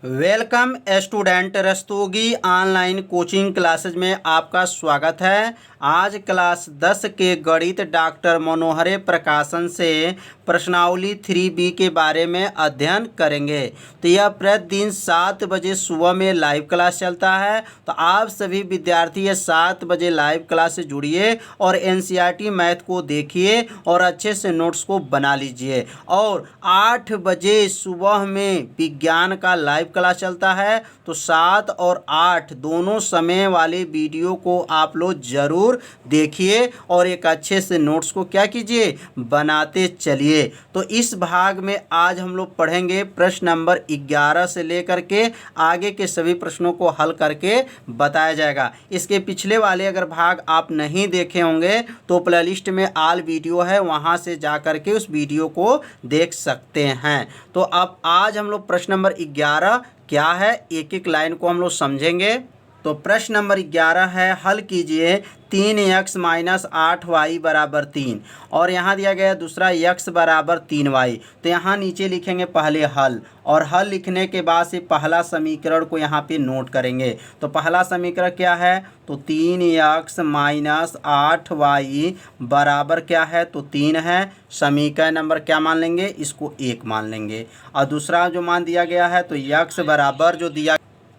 Welcome student. Rastogi online coaching classes में आपका स्वागत है। आज क्लास 10 के गणित डॉक्टर मनोहरे प्रकाशन से प्रश्नावली 3B के बारे में अध्ययन करेंगे। तो यह प्रतिदिन 7 बजे सुबह में लाइव क्लास चलता है। तो आप सभी विद्यार्थी ये 7 बजे लाइव क्लास से जुड़िए और NCERT मैथ को देखिए और अच्छे से नोट्स को बना लीजिए। और 8 बजे सुबह में विज्ञान का लाइव क्लास चलता है। तो 7 और 8 दोनों समय वाले वीडियो को आप लोग ज़रूर देखिए और एक अच्छे से नोट्स को क्या कीजिए, बनाते चलिए। तो इस भाग में आज हम लोग पढ़ेंगे प्रश्न नंबर 11 से लेकर के आगे के सभी प्रश्नों को हल करके बताया जाएगा। इसके पिछले वाले अगर भाग आप नहीं देखे होंगे तो प्लेलिस्ट में ऑल वीडियो है, वहां से जा करके उस वीडियो को देख सकते हैं। तो अब आज हम लोग प्रश्न नंबर 11 क्या है, एक एक लाइन को हम लोग समझेंगे। तो प्रश्न नंबर 11 है, हल कीजिए 3x माइनस 8y बराबर 3। और यहाँ दिया गया दूसरा x बराबर 3y। तो यहाँ नीचे लिखेंगे पहले हल, और हल लिखने के बाद से पहला समीकरण को यहाँ पे नोट करेंगे। तो पहला समीकरण क्या है, तो 3x माइनस 8y बराबर क्या है, तो 3 है। समीकरण नंबर क्या मान लेंगे, इसको 1 मान लेंगे। और दूसरा जो मान दिया गया है, तो x बराबर जो दिया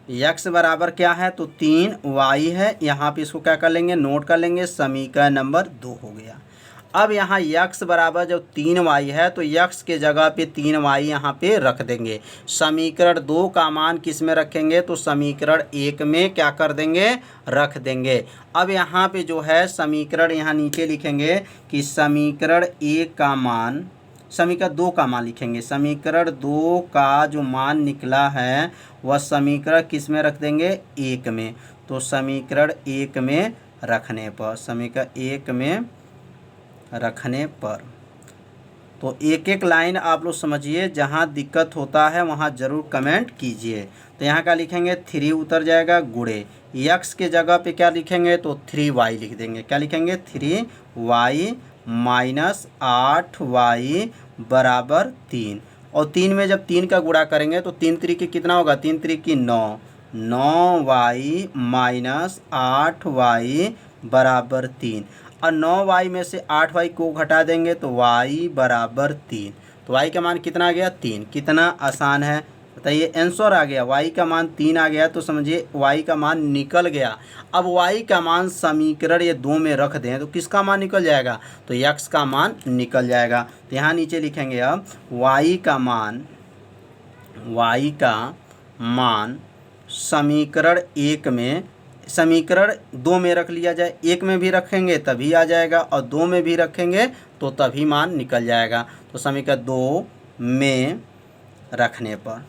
x बराबर क्या है, तो 3y है। यहाँ पे इसको क्या कर लेंगे, नोट कर लेंगे। समीकरण नंबर 2 हो गया। अब यहाँ x बराबर जब 3y है तो x के जगह पे 3y यहाँ पे रख देंगे। समीकरण 2 का मान किस में रखेंगे, तो समीकरण 1 में क्या कर देंगे, रख देंगे। अब यहाँ पे जो है समीकरण यहाँ नीचे लिखेंगे कि समीकरण 1 का मान, समीकरण 2 का मान लिखेंगे। समीकरण 2 का जो मान निकला है वह समीकरण किस में रख देंगे, 1 में। तो समीकरण 1 में रखने पर, समीकरण 1 में रखने पर, तो एक एक लाइन आप लोग समझिए। जहाँ दिक्कत होता है वहाँ ज़रूर कमेंट कीजिए। तो यहाँ का लिखेंगे 3 उतर जाएगा गुणे x के जगह पे क्या लिखेंगे, तो 3y लिख देंगे। क्या लिखेंगे, 3y माइनस 8y बराबर 3। और 3 में जब 3 का गुणा करेंगे तो 3 त्रिक कितना होगा, 3 त्रिक 9, 9y माइनस 8y बराबर 3। और 9y में से 8y को घटा देंगे तो y बराबर 3। तो y का मान कितना आ गया, 3। कितना आसान है बताइए, आंसर आ गया। y का मान 3 आ गया तो समझिए y का मान निकल गया। अब y का मान समीकरण ये 2 में रख दें तो किसका मान निकल जाएगा, तो x का मान निकल जाएगा। तो यहाँ नीचे लिखेंगे अब y का मान समीकरण 1 में, समीकरण 2 में रख लिया जाए। 1 में भी रखेंगे तभी आ जाएगा और 2 में भी रखेंगे तो तभी मान निकल जाएगा। तो समीकरण 2 में रखने पर,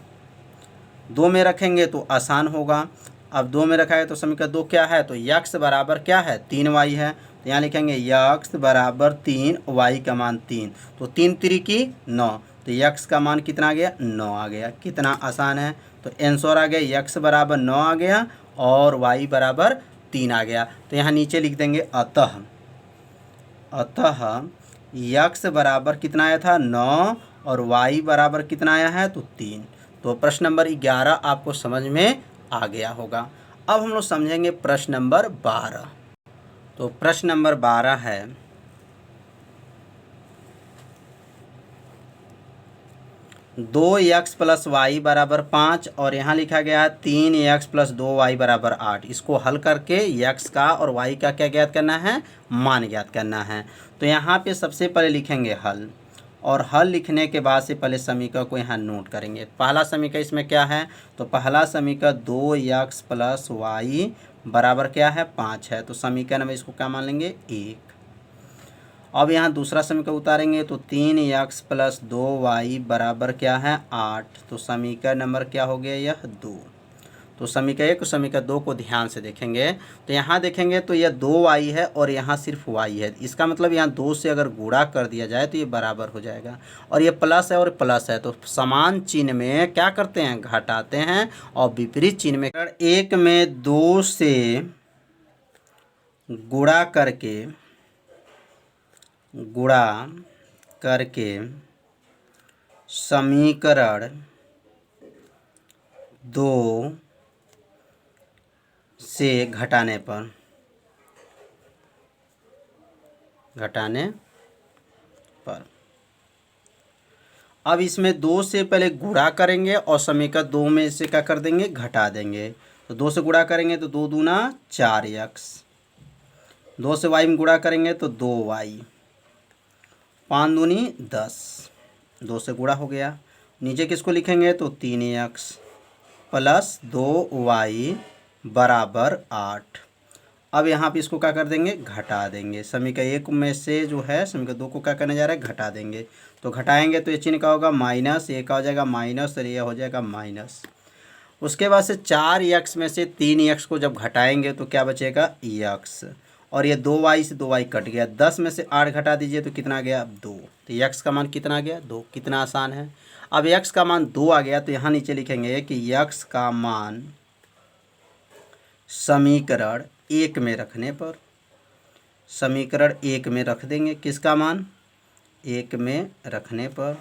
2 में रखेंगे तो आसान होगा। अब 2 में रखा है तो समीकरण 2 क्या है, तो x बराबर क्या है, 3y है। तो यहाँ लिखेंगे x बराबर 3, y का मान 3। तो 3 त्रिकी 9, तो x का मान कितना आ गया, 9 आ गया। कितना आसान है। तो आंसर आ गया x बराबर 9 आ गया और y बराबर 3 आ गया। तो यहाँ नीचे लिख देंगे अतः x बराबर कितना आया था, 9, और y बराबर कितना आया है, तो 3। तो प्रश्न नंबर 11 आपको समझ में आ गया होगा। अब हम लोग समझेंगे प्रश्न नंबर 12। तो प्रश्न नंबर 12 है, 2x प्लस वाई बराबर 5 और यहाँ लिखा गया है 3x प्लस 2y बराबर 8। इसको हल करके x का और y का क्या ज्ञात करना है, मान ज्ञात करना है। तो यहाँ पे सबसे पहले लिखेंगे हल, और हल लिखने के बाद से पहले समीकरण को यहाँ नोट करेंगे। पहला समीकरण इसमें क्या है, तो पहला समीकरण 2x प्लस वाई बराबर क्या है, 5 है। तो समीकरण में इसको क्या मान लेंगे, 1। अब यहाँ दूसरा समीकरण उतारेंगे तो 3x प्लस 2y बराबर क्या है, 8। तो समीकरण नंबर क्या हो गया, यह 2। तो समीकरण 1 और समीकरण 2 को ध्यान से देखेंगे तो यहाँ देखेंगे तो यह 2y है और यहाँ सिर्फ y है। इसका मतलब यहाँ 2 से अगर गुणा कर दिया जाए तो ये बराबर हो जाएगा। और ये प्लस है और प्लस है तो समान चिन्ह में क्या करते हैं, घटाते हैं, और विपरीत चिन्ह में 1 में 2 से गुणा करके समीकरण 2 से घटाने पर अब इसमें 2 से पहले गुणा करेंगे और समीकरण 2 में से क्या कर देंगे, घटा देंगे। तो 2 से गुणा करेंगे तो 2 दूना 4x, 2 से y में गुणा करेंगे तो 2y, 5 दूनी 10, 2 से गुणा हो गया। नीचे किसको लिखेंगे तो 3x प्लस 2y बराबर 8। अब यहाँ पे इसको क्या कर देंगे, घटा देंगे। समीकरण 1 में से जो है समीकरण 2 को क्या करने जा रहा है, घटा देंगे। तो घटाएंगे तो ये चिन्ह का होगा माइनस, ये का हो जाएगा माइनस और ये हो जाएगा माइनस। उसके बाद से 4x में से 3x को जब घटाएंगे तो क्या बचेगा, x, और ये 2y से 2y कट गया। 10 में से 8 घटा दीजिए तो कितना गया, 2। तो x का मान कितना गया, 2। कितना आसान है। अब x का मान 2 आ गया तो यहाँ नीचे लिखेंगे कि x का मान समीकरण 1 में रखने पर, समीकरण 1 में रख देंगे। किसका मान, 1 में रखने पर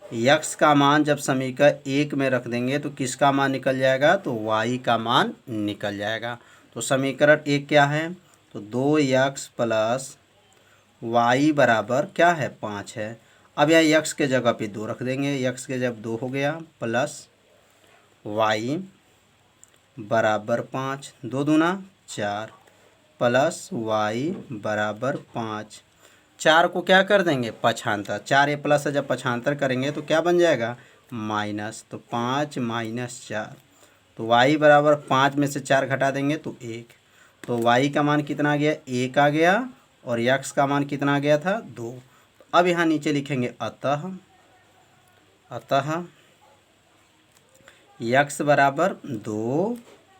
x का मान जब समीकरण 1 में रख देंगे तो किसका मान निकल जाएगा, तो y का मान निकल जाएगा। तो समीकरण 1 क्या है, तो 2x प्लस y बराबर क्या है, 5 है। अब यहाँ x के जगह पे 2 रख देंगे, x के जब 2 हो गया प्लस y बराबर 5, 2 दूना 4 प्लस y बराबर 5। 4 को क्या कर देंगे, पक्षांतर, 4 ये प्लस है, जब पक्षांतर करेंगे तो क्या बन जाएगा, माइनस। तो 5 माइनस 4, तो y बराबर 5 में से 4 घटा देंगे तो 1। तो y का मान कितना आ गया, 1 आ गया, और x का मान कितना आ गया था, 2। अब यहाँ नीचे लिखेंगे अतः x बराबर 2,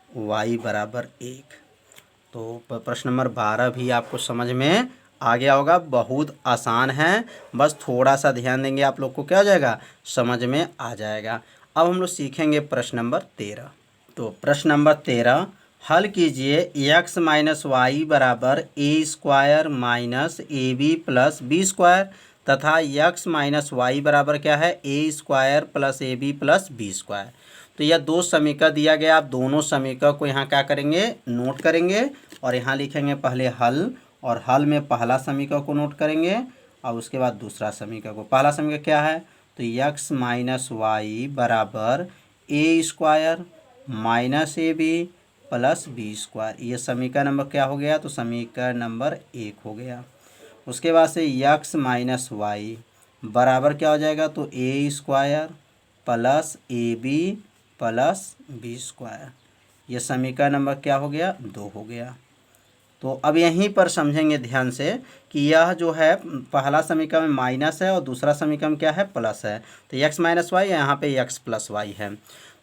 y बराबर 1। तो प्रश्न नंबर 12 भी आपको समझ में आ गया होगा। बहुत आसान है, बस थोड़ा सा ध्यान देंगे आप लोग को क्या हो जाएगा, समझ में आ जाएगा। अब हम लोग सीखेंगे प्रश्न नंबर 13। तो प्रश्न नंबर 13 हल कीजिए, x माइनस वाई बराबर A square minus A B plus B square तथा x माइनस वाई बराबर क्या है, A square plus A B plus B square. तो यह 2 समीकरण दिया गया। आप दोनों समीकरण को यहाँ क्या करेंगे, नोट करेंगे और यहाँ लिखेंगे पहले हल, और हल में पहला समीकरण को नोट करेंगे और उसके बाद दूसरा समीकरण को। पहला समीकरण क्या है, तो x माइनस वाई बराबर A square minus A B plus B square. ये समीकरण नंबर क्या हो गया, तो समीकरण नंबर 1 हो गया। उसके बाद से x माइनस वाई बराबर क्या हो जाएगा, तो A square plus A B plus B square. ये समीकरण नंबर क्या हो गया, 2 हो गया। तो अब यहीं पर समझेंगे ध्यान से कि यह जो है पहला समीकरण में माइनस है और दूसरा समीकरण क्या है, प्लस है। तो x माइनस वाई, यहाँ पे x प्लस वाई है।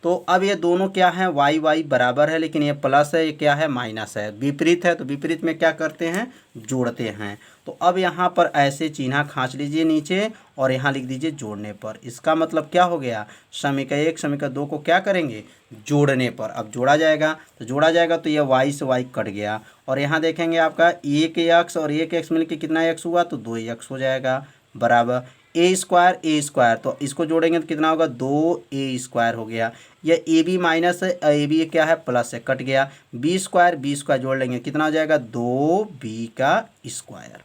तो अब ये दोनों क्या है, y बराबर है, लेकिन ये प्लस है, ये क्या है, माइनस है। विपरीत है तो विपरीत में क्या करते हैं, जोड़ते हैं। तो अब यहाँ पर ऐसे चिन्ह खींच लीजिए नीचे और यहाँ लिख दीजिए जोड़ने पर। इसका मतलब क्या हो गया, समीकरण 1 समीकरण 2 को क्या करेंगे, जोड़ने पर। अब जोड़ा जाएगा तो ये y से y कट गया, और यहाँ देखेंगे आपका 1x और 1x मिलकर कितना x हुआ, तो 2x हो जाएगा बराबर ए स्क्वायर। तो इसको जोड़ेंगे तो कितना होगा, 2a स्क्वायर हो गया। यह ए बी माइनस है, ए बी क्या है, प्लस है, कट गया। बी स्क्वायर जोड़ लेंगे कितना हो जाएगा, 2b का स्क्वायर।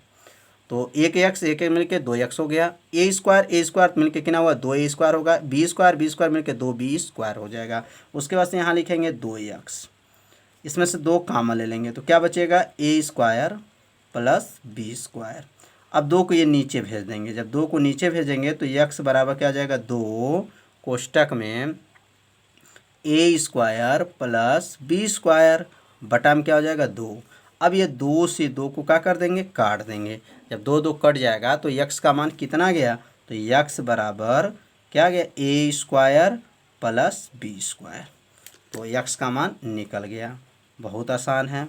तो 1x मिलकर 2x हो गया। ए स्क्वायर मिलकर कितना हुआ, 2a स्क्वायर होगा। बी स्क्वायर मिलकर 2b स्क्वायर हो जाएगा। उसके बाद से यहाँ लिखेंगे 2x, इसमें से 2 कॉमन ले लेंगे तो क्या बचेगा, ए स्क्वायर प्लस बी स्क्वायर। अब 2 को ये नीचे भेज देंगे, जब 2 को नीचे भेजेंगे तो x बराबर क्या आ जाएगा, 2 कोष्टक में ए स्क्वायर प्लस बी स्क्वायर बटा में क्या हो जाएगा, 2। अब ये 2 से 2 को क्या कर देंगे, काट देंगे। जब 2 कट जाएगा तो x का मान कितना गया, तो x बराबर क्या गया, ए स्क्वायर प्लस बी स्क्वायर। तो x का मान निकल गया। बहुत आसान है,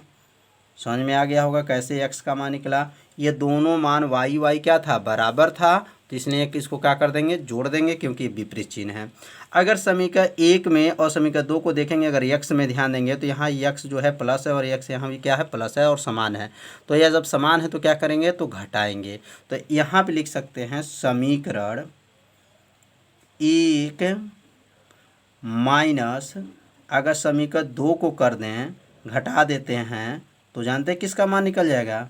समझ में आ गया होगा कैसे x का मान निकला। ये दोनों मान y क्या था, बराबर था, तो इसलिए इसको क्या कर देंगे, जोड़ देंगे, क्योंकि विपरीत चिन्ह है। अगर समीकरण 1 में और समीकरण 2 को देखेंगे, अगर x में ध्यान देंगे तो यहाँ x जो है प्लस है और x यहाँ भी क्या है, प्लस है और समान है। तो यह जब समान है तो क्या करेंगे, तो घटाएंगे। तो यहाँ पे लिख सकते हैं समीकरण 1 माइनस अगर समीकरण 2 को कर दें, घटा देते हैं, तो जानते हैं किसका मान निकल जाएगा,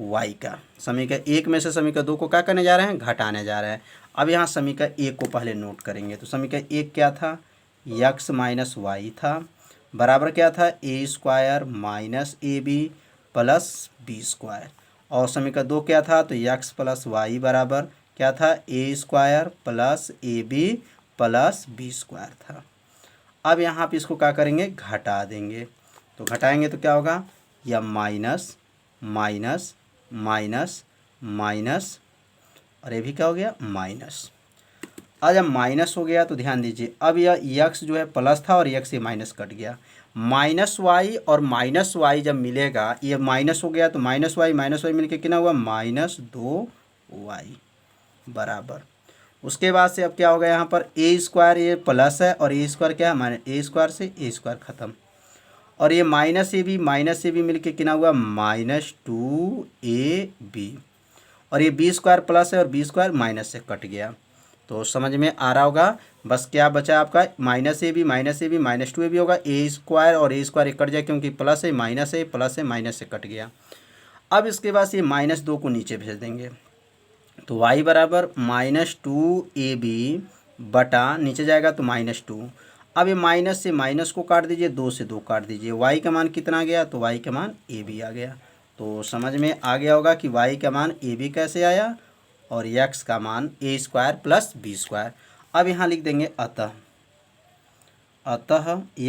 y का। समीकरण 1 में से समीकरण 2 को क्या करने जा रहे हैं, घटाने जा रहे हैं। अब यहाँ समीकरण 1 को पहले नोट करेंगे। तो समीकरण 1 क्या था, x माइनस वाई था, बराबर क्या था, A square minus A B plus B square. और समीकरण 2 क्या था, तो x प्लस वाई बराबर क्या था, A square plus A B plus B square था। अब यहाँ पे इसको क्या करेंगे, घटा देंगे। तो घटाएंगे तो क्या होगा, या माइनस माइनस माइनस माइनस, और ये भी क्या हो गया, माइनस। अब जब माइनस हो गया तो ध्यान दीजिए, अब यह यक्स जो है प्लस था और यक्स से माइनस कट गया। माइनस वाई और माइनस वाई जब मिलेगा, ये माइनस हो गया तो माइनस वाई मिलके कितना हुआ, -2y बराबर। उसके बाद से अब क्या होगा, यहाँ पर ए स्क्वायर, ये प्लस है और ए स्क्वायर क्या है, माइनस, ए स्क्वायर से ए स्क्वायर ख़त्म। और ये माइनस से भी मिलके कितना हुआ, -2ab। और ये बी स्क्वायर प्लस है और बी स्क्वायर माइनस से कट गया। तो समझ में आ रहा होगा। बस क्या बचा आपका, -ab -2ab होगा, ए स्क्वायर और ए स्क्वायर कट जाए क्योंकि प्लस है माइनस है, प्लस है माइनस से कट गया। अब इसके बाद ये -2 को नीचे भेज देंगे। तो y बराबर -2ab बटा, नीचे जाएगा तो -2। अब ये माइनस से माइनस को काट दीजिए, 2 से 2 काट दीजिए, y का मान कितना आ गया, तो y का मान ab आ गया। तो समझ में आ गया होगा कि y का मान ab कैसे आया और x का मान a square plus B square. अब यहाँ लिख देंगे अतः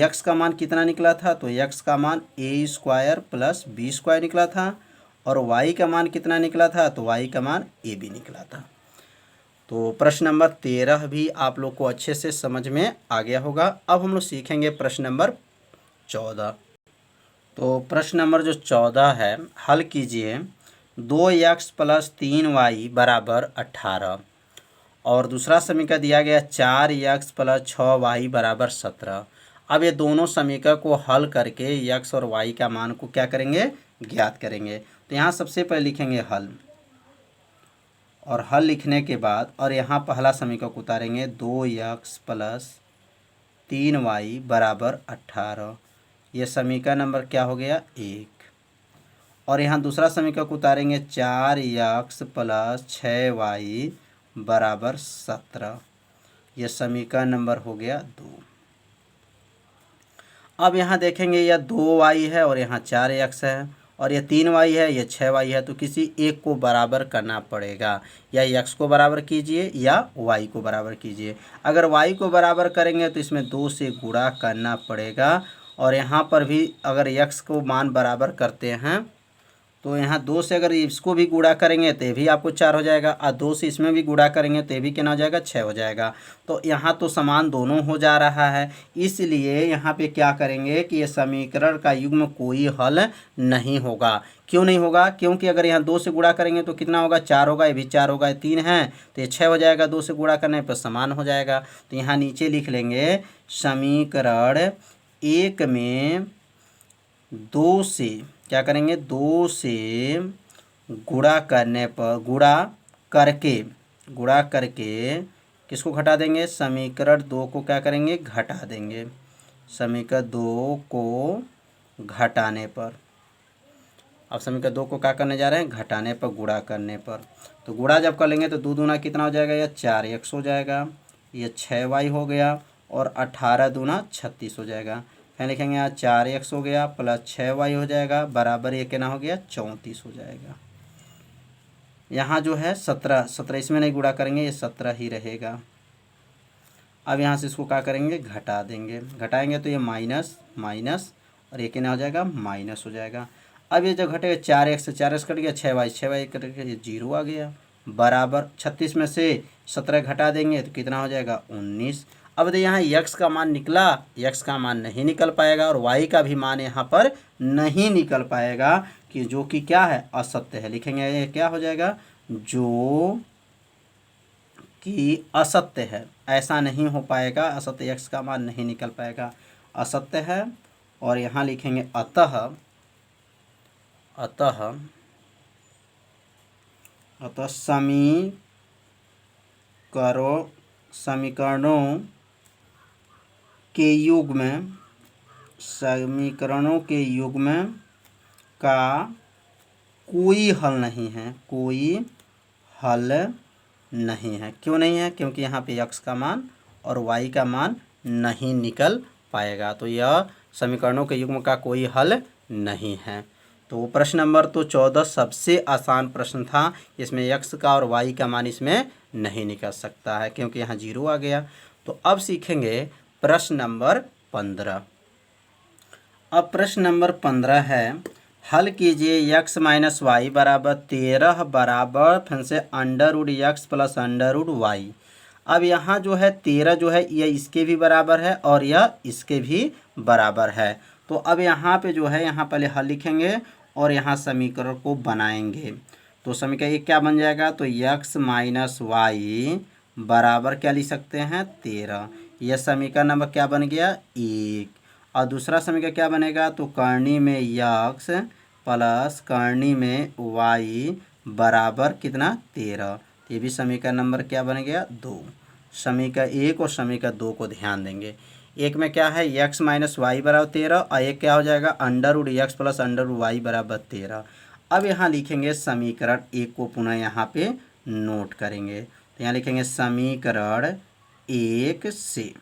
x का मान कितना निकला था, तो x का मान a square plus B square निकला था। और y का मान कितना निकला था, तो y का मान ab निकला था। तो प्रश्न नंबर 13 भी आप लोग को अच्छे से समझ में आ गया होगा। अब हम लोग सीखेंगे प्रश्न नंबर 14। तो प्रश्न नंबर जो 14 है, हल कीजिए। 2x प्लस 3y बराबर 18 और दूसरा समीकरण दिया गया 4x प्लस 6y बराबर 17। अब ये दोनों समीकरण को हल करके x और y का मान को क्या करेंगे, ज्ञात करेंगे। तो यहाँ सबसे पहले लिखेंगे हल, और हल लिखने के बाद और यहाँ पहला समीकरण को उतारेंगे, 2x प्लस 3y बराबर 18। ये समीकरण नंबर क्या हो गया, 1। और यहाँ दूसरा समीकरण को उतारेंगे, 4x प्लस 6y बराबर 17। यह समीकरण नंबर हो गया 2। अब यहाँ देखेंगे, यह 2y है और यहाँ 4x है और यह 3y है, यह 6y है। तो किसी एक को बराबर करना पड़ेगा, या x को बराबर कीजिए या y को बराबर कीजिए। अगर y को बराबर करेंगे तो इसमें 2 से गुणा करना पड़ेगा। और यहाँ पर भी अगर x को मान बराबर करते हैं तो यहाँ 2 से अगर इसको भी गुणा करेंगे तो ये भी आपको 4 हो जाएगा, और 2 से इसमें भी गुणा करेंगे तो ये भी कितना हो जाएगा, 6 हो जाएगा। तो यहाँ तो समान दोनों हो जा रहा है, इसलिए यहाँ पे क्या करेंगे कि ये समीकरण का युग्म कोई हल नहीं होगा। क्यों नहीं होगा, क्योंकि अगर यहाँ 2 से गुणा करेंगे तो कितना होगा, 4 होगा, ये भी 4 होगा, ये 3 है तो ये 6 हो जाएगा, 2 से गुणा करने पर समान हो जाएगा। तो यहाँ नीचे लिख लेंगे, समीकरण 1 में 2 से क्या करेंगे, 2 से गुणा करने पर, गुणा करके किसको घटा देंगे, समीकरण 2 को क्या करेंगे, घटा देंगे। समीकरण 2 को घटाने पर, अब समीकरण 2 को क्या करने जा रहे हैं, घटाने पर, गुणा करने पर। तो गुणा जब कर लेंगे तो 2 दूना कितना हो जाएगा, यह 4x हो जाएगा, यह 6y हो गया और 18 दूना 36 हो जाएगा। फिर लिखेंगे यहाँ 4x हो गया प्लस 6y हो जाएगा बराबर ये कितना हो गया, 34 हो जाएगा। यहाँ जो है 17 इसमें नहीं गुणा करेंगे, ये 17 ही रहेगा। अब यहाँ से इसको क्या करेंगे, घटा देंगे। घटाएंगे तो ये माइनस माइनस और ये कितना हो जाएगा, माइनस हो जाएगा। अब ये जब घटेगा 4x से 4x कट गया, 6y कट गया, ये 0 आ गया बराबर 36 में से 17 घटा देंगे तो कितना हो जाएगा, 19। अब देखिए यहाँ x का मान निकला, x का मान नहीं निकल पाएगा और y का भी मान यहाँ पर नहीं निकल पाएगा, कि जो कि क्या है, असत्य है। लिखेंगे ये क्या हो जाएगा, जो कि असत्य है, ऐसा नहीं हो पाएगा, असत्य, x का मान नहीं निकल पाएगा, असत्य है। और यहाँ लिखेंगे अतः समीकरणों के युग में समीकरणों के युग्म का कोई हल नहीं है, कोई हल नहीं है। क्यों नहीं है? क्योंकि यहाँ पे x का मान और y का मान नहीं निकल पाएगा, तो यह समीकरणों के युग्म का कोई हल नहीं है। तो प्रश्न नंबर तो 14 सबसे आसान प्रश्न था, इसमें x का और y का मान इसमें नहीं निकल सकता है क्योंकि यहाँ 0 आ गया। तो अब सीखेंगे प्रश्न नंबर 15। अब प्रश्न नंबर 15 है, हल कीजिए x माइनस वाई बराबर 13 बराबर फिर से √x प्लस √y। अब यहाँ जो है 13 जो है यह इसके भी बराबर है और यह इसके भी बराबर है। तो अब यहाँ पे जो है यहाँ पहले हल लिखेंगे और यहाँ समीकरण को बनाएंगे। तो समीकरण एक क्या बन जाएगा? तो x माइनस वाई बराबर क्या लिख सकते हैं? 13। यह समीकरण नंबर क्या बन गया? 1। और दूसरा समीकरण क्या बनेगा? तो करनी में x प्लस करनी में y बराबर कितना? 13। ये भी समीकरण नंबर क्या बन गया? 2। समीकरण 1 और समीकरण 2 को ध्यान देंगे। एक में क्या है? x माइनस वाई बराबर 13 और एक क्या हो जाएगा? √x प्लस √y बराबर 13। अब यहाँ लिखेंगे समीकरण 1 को पुनः यहाँ पे नोट करेंगे। तो यहाँ लिखेंगे समीकरण 1 से।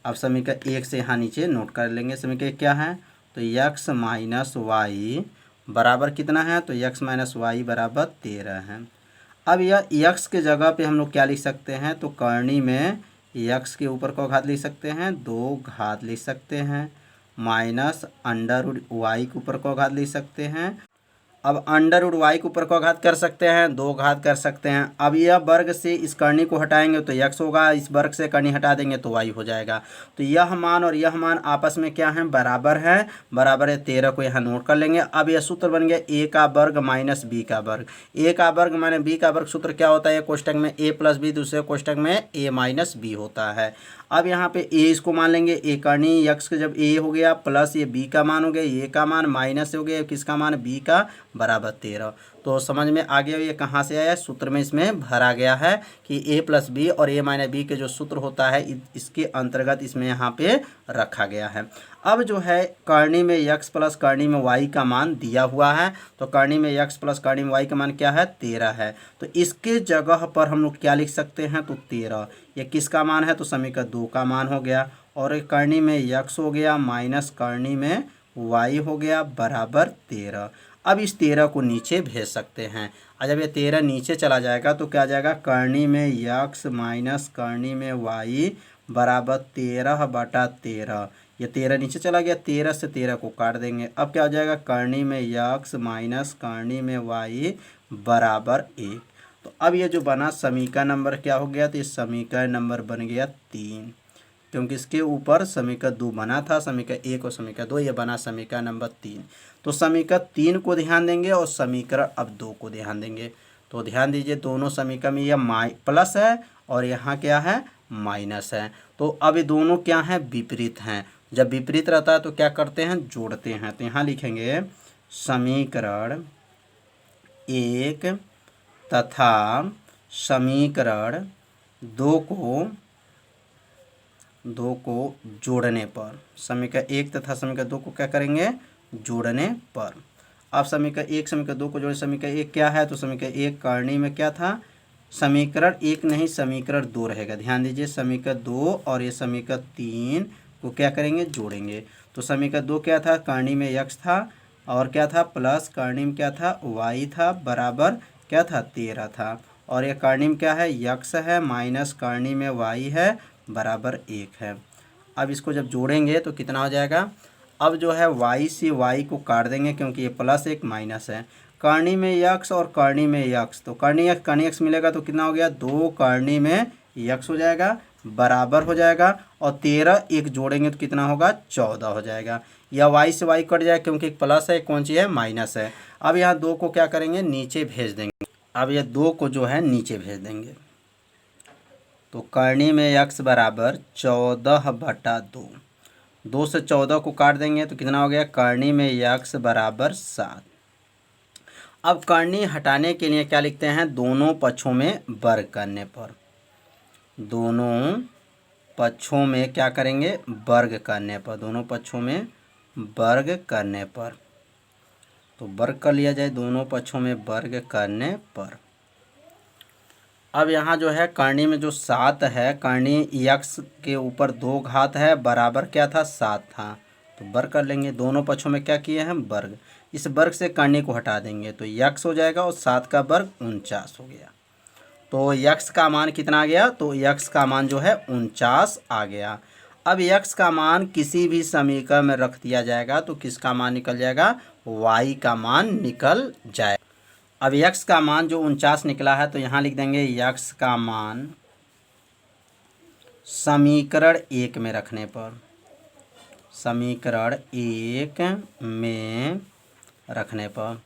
अब समीकरण 1 से यहाँ नीचे नोट कर लेंगे। समीकरण क्या है? तो x माइनस वाई बराबर कितना है? तो x माइनस वाई बराबर 13 है। अब यह x के जगह पे हम लोग क्या लिख सकते हैं? तो करनी में x के ऊपर को घात लिख सकते हैं, 2 घात लिख सकते हैं, माइनस √y के ऊपर को घात लिख सकते हैं। अब √y के ऊपर को घात कर सकते हैं, 2 घात कर सकते हैं। अब यह वर्ग से इस करनी को हटाएंगे तो x होगा, इस वर्ग से करनी हटा देंगे तो y हो जाएगा। तो यह मान और यह मान आपस में क्या है? बराबर है। बराबर है 13 को यहाँ नोट कर लेंगे। अब यह सूत्र बन गया a का वर्ग माइनस b का वर्ग। a का वर्ग माइनस b का वर्ग सूत्र क्या होता है? कोष्टक में a प्लस बी, दूसरे कोष्टक में a माइनस बी होता है। अब यहाँ पे a इसको मान लेंगे, a करनी x का जब a हो गया प्लस ये b का मान हो गया, a का मान माइनस हो गया किसका मान? b का बराबर 13। तो समझ में आ गया ये कहाँ से आया? सूत्र में इसमें भरा गया है कि a प्लस बी और a माइनस बी के जो सूत्र होता है इसके अंतर्गत इसमें यहाँ पे रखा गया है। अब जो है करनी में x प्लस करनी में y का मान दिया हुआ है। तो करनी में x प्लस करनी में y का मान क्या है? 13 है। तो इसके जगह पर हम लोग क्या लिख सकते हैं? तो 13। ये किसका मान है? तो समीकरण 2 का मान हो गया। और करनी में x हो गया माइनस करनी में y हो गया बराबर 13। अब इस 13 को नीचे भेज सकते हैं। और जब ये 13 नीचे चला जाएगा तो क्या आ जाएगा? करनी में x माइनस करनी में y बराबर 13/13। ये 13 नीचे चला गया, 13 से 13 को काट देंगे। अब क्या हो जाएगा? करनी में x माइनस करनी में y बराबर 1। तो अब ये जो बना समीकरण नंबर क्या हो गया? तो ये समीकरण नंबर बन गया 3, क्योंकि इसके ऊपर समीकरण 2 बना था, समीकरण 1 और समीकरण 2, ये बना समीकरण नंबर 3। तो समीकरण 3 को ध्यान देंगे और समीकरण अब 2 को ध्यान देंगे। तो ध्यान दीजिए दोनों समीकरण में यह प्लस है और यहाँ क्या है? माइनस है। तो अब ये दोनों क्या हैं? विपरीत हैं। जब विपरीत रहता है तो क्या करते हैं? जोड़ते हैं। तो यहाँ लिखेंगे समीकरण 1 तथा समीकरण 2 को जोड़ने पर, समीकरण 1 तथा समीकरण 2 को क्या करेंगे? जोड़ने पर। अब समीकरण 1 समीकरण 2 को जोड़े। समीकरण 1 क्या है? तो समीकरण 1 करनी में क्या था? समीकरण 1 नहीं, समीकरण 2 रहेगा। ध्यान दीजिए समीकरण 2 और ये समीकरण 3 को क्या करेंगे? जोड़ेंगे। तो समीकरण 2 क्या था? करनी में x था और क्या था? प्लस करनी में क्या था? y था बराबर क्या था? 13 था। और ये करनी में क्या है? x है माइनस करनी में y है बराबर 1 है। अब इसको जब जोड़ेंगे तो कितना हो जाएगा? अब जो है y से y को काट देंगे क्योंकि ये प्लस एक माइनस है। करनी में x और करनी में x, तो करनी x मिलेगा तो कितना हो गया? 2 करनी में x हो जाएगा बराबर हो जाएगा और 13 एक जोड़ेंगे तो कितना होगा? 14 हो जाएगा। या y से y कट जाएगा क्योंकि एक प्लस है, कौन सी है? माइनस है। अब यहाँ 2 को क्या करेंगे? नीचे भेज देंगे। अब यह 2 को जो है नीचे भेज देंगे। तो करनी में x बराबर 14/2, 2 से 14 को काट देंगे तो कितना हो गया? करनी में x बराबर 7। अब करनी हटाने के लिए क्या लिखते हैं? दोनों पक्षों में वर्ग करने पर, दोनों पक्षों में क्या करेंगे, वर्ग करने पर, दोनों पक्षों में वर्ग करने पर, तो वर्ग कर लिया जाए दोनों पक्षों में वर्ग करने पर। अब यहाँ जो है करनी में जो 7 है, करनी यक्स के ऊपर 2 घात है, बराबर क्या था, 7 था, तो वर्ग कर लेंगे। दोनों पक्षों में क्या किए हैं, वर्ग। इस वर्ग से करनी को हटा देंगे तो यक्स हो जाएगा और 7 का वर्ग 49 हो गया। तो यक्स का मान कितना आ गया, तो यक्स का मान जो है 49 आ गया। अब यक्स का मान किसी भी समीकरण में रख दिया जाएगा तो किसका मान निकल जाएगा, वाई का मान निकल जाएगा। अब यक्स का मान जो 49 निकला है तो यहाँ लिख देंगे यक्स का मान समीकरण 1 में रखने पर, समीकरण 1 में रखने पर,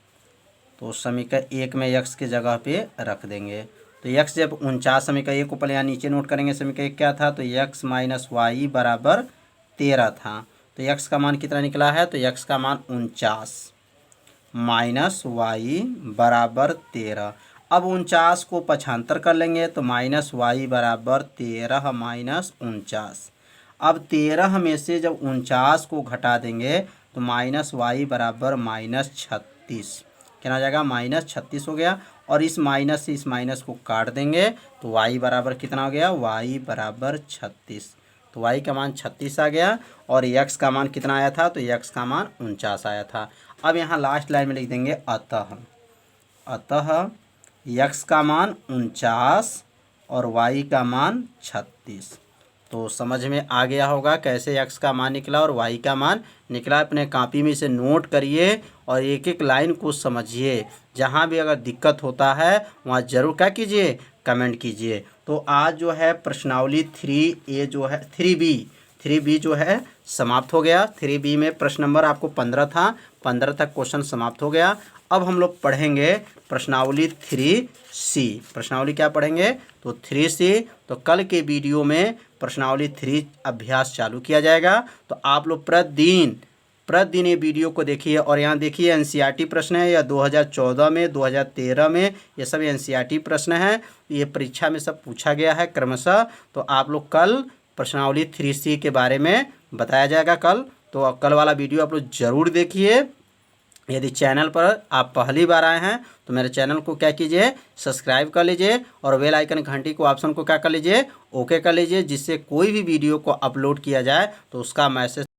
तो समीकरण 1 में यक्स की जगह पे रख देंगे। तो यक्स जब 49 समीकरण 1 को पहले यहाँ नीचे नोट करेंगे, समीकरण 1 क्या था, तो यक्स माइनस वाई बराबर 13 था। तो यक्स का मान कितना निकला है, तो यक्स का मान 49 माइनस वाई बराबर 13। अब 49 को 75 कर लेंगे तो माइनस वाई बराबर 13 माइनस 49। अब 13 में से जब 49 को घटा देंगे तो माइनस वाई बराबर माइनस 36, क्या हो जाएगा, माइनस 36 हो गया। और इस माइनस से इस माइनस को काट देंगे तो वाई बराबर कितना हो गया, वाई बराबर 36। तो वाई का मान 36 आ गया और यक्स का मान कितना आया था, तो यक्स का मान 49 आया था। अब यहाँ लास्ट लाइन में लिख देंगे अतः यक्स का मान 49 और वाई का मान 36। तो समझ में आ गया होगा कैसे यक्स का मान निकला और वाई का मान निकला। अपने कॉपी में इसे नोट करिए और एक एक लाइन को समझिए। जहाँ भी अगर दिक्कत होता है वहाँ ज़रूर क्या कीजिए, कमेंट कीजिए। तो आज जो है प्रश्नावली 3A जो है 3B जो है समाप्त हो गया। 3B में प्रश्न नंबर आपको 15 था, 15 तक क्वेश्चन समाप्त हो गया। अब हम लोग पढ़ेंगे प्रश्नावली 3C। प्रश्नावली क्या पढ़ेंगे, तो 3C। तो कल के वीडियो में प्रश्नावली 3 अभ्यास चालू किया जाएगा। तो आप लोग प्रतिदिन ये वीडियो को देखिए। और यहाँ देखिए एनसीईआरटी प्रश्न है, या 2014 में 2013 में ये सब एनसीईआरटी प्रश्न है। ये परीक्षा में सब पूछा गया है क्रमशः। तो आप लोग कल प्रश्नावली 3C के बारे में बताया जाएगा कल। तो कल वाला वीडियो आप लोग ज़रूर देखिए। यदि चैनल पर आप पहली बार आए हैं तो मेरे चैनल को क्या कीजिए, सब्सक्राइब कर लीजिए और बेल आइकन घंटी को ऑप्शन को क्या कर लीजिए, ओके कर लीजिए, जिससे कोई भी वीडियो को अपलोड किया जाए तो उसका मैसेज